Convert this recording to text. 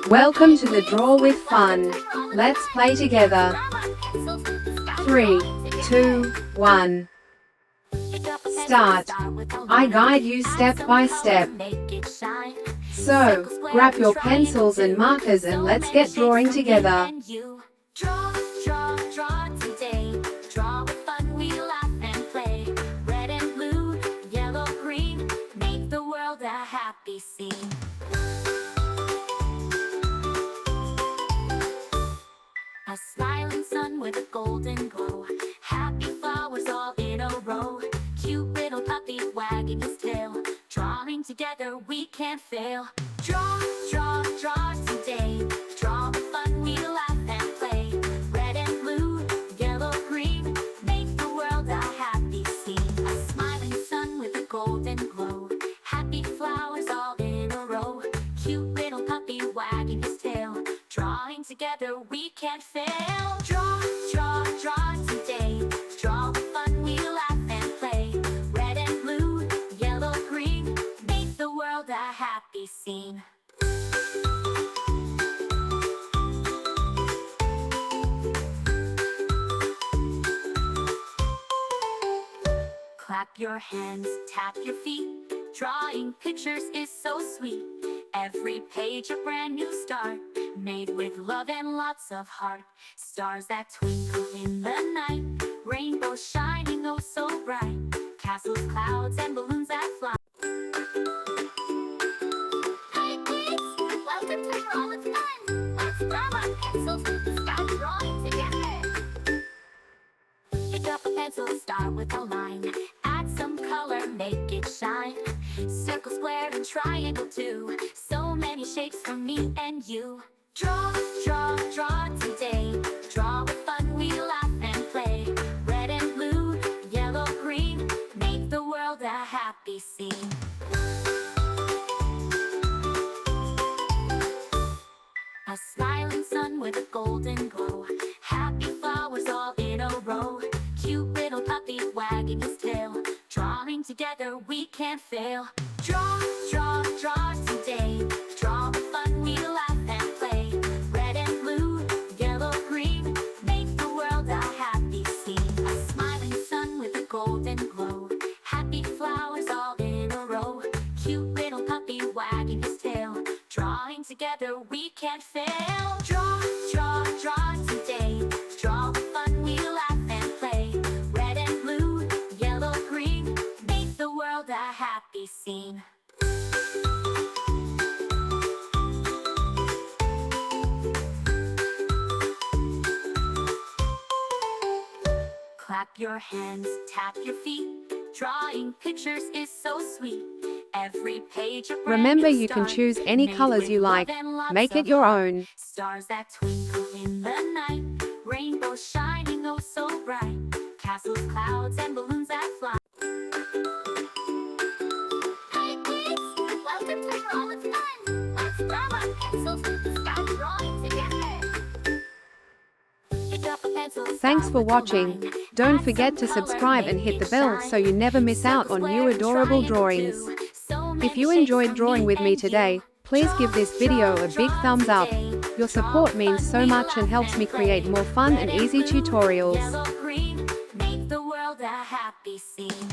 Welcome to the Draw with Fun. Let's play together. 3, 2, 1. Start. I guide you step by step. So, grab your pencils and markers and let's get drawing together. Draw, draw, draw today. Draw with fun, we laugh and play. Red and blue, yellow, green, make the world a happy scene. A smiling sun with a golden glow. Happy flowers all in a row. Cute little puppy wagging his tail. Drawing together we can't fail. Draw, draw, draw today. Draw with fun, we laugh and play. Red and blue, yellow, green, make the world a happy scene. A smiling sun with a golden glow. Happy flowers all in a row. Cute little puppy wagging his tail. Drawing together we can't fail. Draw, draw, draw today. Draw with fun, we laugh and play. Red and blue, yellow, green, make the world a happy scene. Clap your hands, tap your feet. Drawing pictures is so sweet. Every page a brand new start, made with love and lots of heart. Stars that twinkle in the night, rainbows shining oh so bright. Castles, clouds, and balloons that fly. Hey kids, welcome to Draw with Fun. Let's grab our pencils and start drawing together. Pick up a pencil, start with a line. Add some color, make it shine. Circle, square, and triangle too. So many shapes for me and you. Draw, draw, draw today. Draw with fun, we laugh and play. Red and blue, yellow, green, make the world a happy scene. A smiling sun with a golden glow. Happy flowers all in a row. Cute little puppy wagging his tail. Drawing together we can't fail. Draw, draw, draw today. Draw with fun, we laugh and play. Red and blue, yellow, green, make the world a happy scene. A smiling sun with a golden glow. Happy flowers all in a row. Cute little puppy wagging his tail. Drawing together we can't fail. Draw, draw, draw today. Draw with fun, we laugh and play. Red and blue, yellow, green, make the world a happy scene. Clap your hands, tap your feet. Drawing pictures is so sweet. Every page a brand Remember, new you can start, choose any made colors with you love like. and lots Make it of your heart. own. Stars that twinkle in the night, rainbows shining oh so bright. Castles, clouds, and balloons that fly. Hey kids, welcome to Draw with Fun. Let's grab our pencils and start drawing together. Pick up a pencil, Thanks start for with a watching. line. Don't Add forget some to color, subscribe and make hit the it bell shine. so you never miss out on new adorable drawings. If you enjoyed drawing with me today, please give this video a big thumbs up. Your support means so much and helps me create more fun and easy tutorials. Yellow, green, make the world a happy scene.